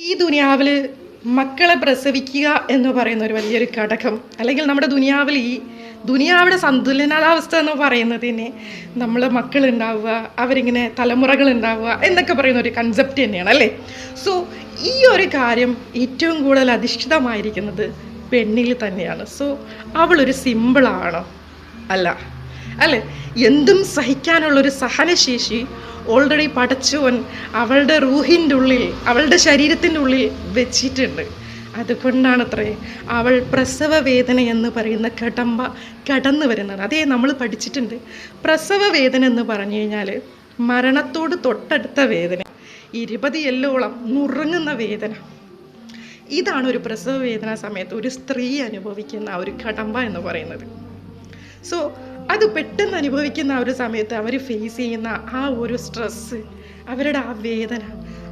ഈ ദുനിയാവിൽ മക്കളെ പ്രസവിക്കുക എന്ന് പറയുന്ന ഒരു വലിയൊരു ഘടകം, അല്ലെങ്കിൽ നമ്മുടെ ദുനിയാവിൽ ഈ ദുനിയാവിടെ സന്തുലനാവസ്ഥ എന്ന് പറയുന്നതിനെ നമ്മൾ മക്കളുണ്ടാവുക, അവരിങ്ങനെ തലമുറകൾ ഉണ്ടാവുക എന്നൊക്കെ പറയുന്ന ഒരു കൺസെപ്റ്റ് തന്നെയാണ് അല്ലേ. സോ ഈ ഒരു കാര്യം ഏറ്റവും കൂടുതൽ അധിഷ്ഠിതമായിരിക്കുന്നത് പെണ്ണിൽ തന്നെയാണ്. സോ അവളൊരു സിമ്പിളാണോ? അല്ല അല്ലേ. എന്തും സഹിക്കാനുള്ളൊരു സഹനശേഷി ഓൾറെഡി പടച്ചോൻ അവളുടെ റൂഹിൻ്റെ ഉള്ളിൽ, അവളുടെ ശരീരത്തിൻ്റെ ഉള്ളിൽ വെച്ചിട്ടുണ്ട്. അതുകൊണ്ടാണത്രേ അവൾ പ്രസവ വേദന എന്ന് പറയുന്ന കടന്നു വരുന്നത്. അതേ നമ്മൾ പഠിച്ചിട്ടുണ്ട്. പ്രസവ വേദന എന്ന് പറഞ്ഞു കഴിഞ്ഞാൽ മരണത്തോട് തൊട്ടടുത്ത വേദന, 20 എല്ലോളം നുറുങ്ങുന്ന വേദന. ഇതാണ് ഒരു പ്രസവ വേദന സമയത്ത് ഒരു സ്ത്രീ അനുഭവിക്കുന്ന ഒരു കടമ്പ എന്ന് പറയുന്നത്. സോ അത് പെട്ടെന്ന് അനുഭവിക്കുന്ന ആ ഒരു സമയത്ത് അവർ ഫേസ് ചെയ്യുന്ന ആ ഒരു സ്ട്രെസ്സ്, അവരുടെ ആ വേദന,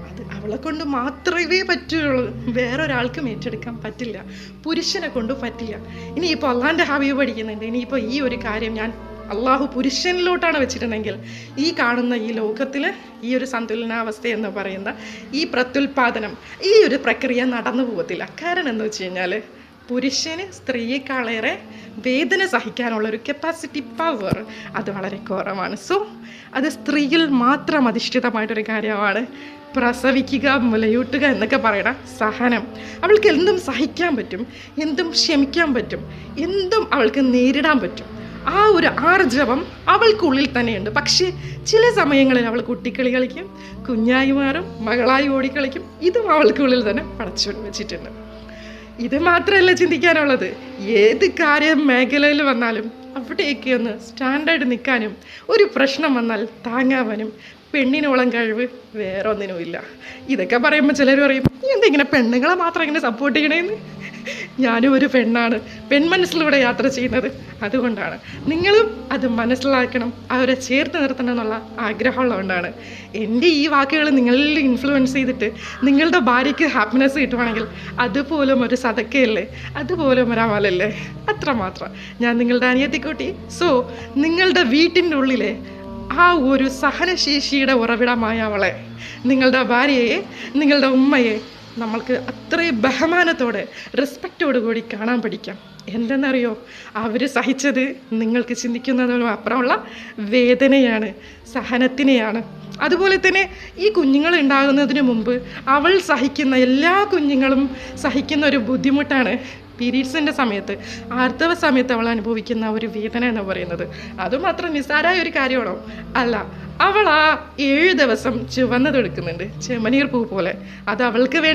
അത് അവളെ കൊണ്ട് മാത്രമേ പറ്റുള്ളൂ. വേറൊരാൾക്കും ഏറ്റെടുക്കാൻ പറ്റില്ല, പുരുഷനെ കൊണ്ട് പറ്റില്ല. ഇനിയിപ്പോൾ അള്ളാൻ്റെ ഹബീബ് പഠിക്കുന്നുണ്ട്. ഇനിയിപ്പോൾ ഈ ഒരു കാര്യം ഞാൻ അള്ളാഹു പുരുഷനിലോട്ടാണ് വെച്ചിട്ടുണ്ടെങ്കിൽ ഈ കാണുന്ന ഈ ലോകത്തിൽ ഈ ഒരു സന്തുലനാവസ്ഥ എന്ന് പറയുന്ന ഈ പ്രത്യുൽപാദനം, ഈ ഒരു പ്രക്രിയ നടന്നു പോകത്തില്ല. കാരണം എന്ന് വെച്ച് കഴിഞ്ഞാൽ പുരുഷന് സ്ത്രീയെക്കാളേറെ വേദന സഹിക്കാനുള്ളൊരു കപ്പാസിറ്റി, പവർ അത് വളരെ കുറവാണ്. സോ അത് സ്ത്രീയിൽ മാത്രം അധിഷ്ഠിതമായിട്ടൊരു കാര്യമാണ് പ്രസവിക്കുക, മുലയൂട്ടുക എന്നൊക്കെ പറയണ സഹനം. അവൾക്ക് എന്തും സഹിക്കാൻ പറ്റും, എന്തും ക്ഷമിക്കാൻ പറ്റും, എന്തും അവൾക്ക് നേരിടാൻ പറ്റും. ആ ഒരു ആർജവം അവൾക്കുള്ളിൽ തന്നെയുണ്ട്. പക്ഷേ ചില സമയങ്ങളിൽ അവൾ കുട്ടിക്കളി കളിക്കും, കുഞ്ഞായി മാറും, മകളായി ഓടിക്കളിക്കും. ഇതും അവൾക്കുള്ളിൽ തന്നെ പടച്ചു വെച്ചിട്ടുണ്ട്. ഇത് മാത്രമല്ല ചിന്തിക്കാനുള്ളത്. ഏത് കാര്യം മേഖലയിൽ വന്നാലും അവിടേക്ക് ഒന്ന് സ്റ്റാൻഡേർഡ് നിൽക്കാനും, ഒരു പ്രശ്നം വന്നാൽ താങ്ങാവാനും പെണ്ണിനോളം കഴിവ് വേറെ ഒന്നിനുമില്ല. ഇതൊക്കെ പറയുമ്പോൾ ചിലർ പറയും, എന്തിങ്ങനെ പെണ്ണുങ്ങളെ മാത്രം ഇങ്ങനെ സപ്പോർട്ട് ചെയ്യണേന്ന്. ഞാനും ഒരു പെണ്ണാണ്, പെൺമനസ്സിലൂടെ യാത്ര ചെയ്യുന്നത്. അതുകൊണ്ടാണ് നിങ്ങളും അത് മനസ്സിലാക്കണം, അവരെ ചേർത്ത് നിർത്തണം എന്നുള്ള ആഗ്രഹമുള്ളതുകൊണ്ടാണ് എൻ്റെ ഈ വാക്കുകൾ നിങ്ങളിൽ ഇൻഫ്ലുവൻസ് ചെയ്തിട്ട് നിങ്ങളുടെ ഭാര്യയ്ക്ക് ഹാപ്പിനെസ് കിട്ടുവാണെങ്കിൽ അതുപോലും ഒരു സതക്കയല്ലേ, അതുപോലും ഒരു അമലല്ലേ. അത്രമാത്രം ഞാൻ നിങ്ങളുടെ അനിയത്തിക്കുട്ടി. സോ നിങ്ങളുടെ വീട്ടിൻ്റെ ഉള്ളിലെ ആ ഒരു സഹനശേഷിയുടെ ഉറവിടമായ അവളെ, നിങ്ങളുടെ ഭാര്യയെ, നിങ്ങളുടെ ഉമ്മയെ നമ്മൾക്ക് അത്രയും ബഹുമാനത്തോടെ, റെസ്പെക്റ്റോടു കൂടി കാണാൻ പഠിക്കാം. എന്തെന്നറിയോ, അവർ സഹിച്ചത് നിങ്ങൾക്ക് ചിന്തിക്കുന്നതിനും അപ്പുറമുള്ള വേദനയാണ്, സഹനത്തിനെയാണ്. അതുപോലെ തന്നെ ഈ കുഞ്ഞുങ്ങൾ ഉണ്ടാകുന്നതിന് മുമ്പ് അവൾ സഹിക്കുന്ന, എല്ലാ കുഞ്ഞുങ്ങളും സഹിക്കുന്ന ഒരു ബുദ്ധിമുട്ടാണ് പീരീഡ്സിൻ്റെ സമയത്ത്, ആർത്തവ സമയത്ത് അവൾ അനുഭവിക്കുന്ന ഒരു വേദന എന്ന് പറയുന്നത്. അതുമാത്രം നിസ്സാരമായ ഒരു കാര്യമാണോ? അല്ല. അവൾ ആ 7 ദിവസം ചുവന്നതെടുക്കുന്നുണ്ട്, ചെമ്മനീർ പൂ പോലെ. അത് അവൾക്ക് വേണ്ടി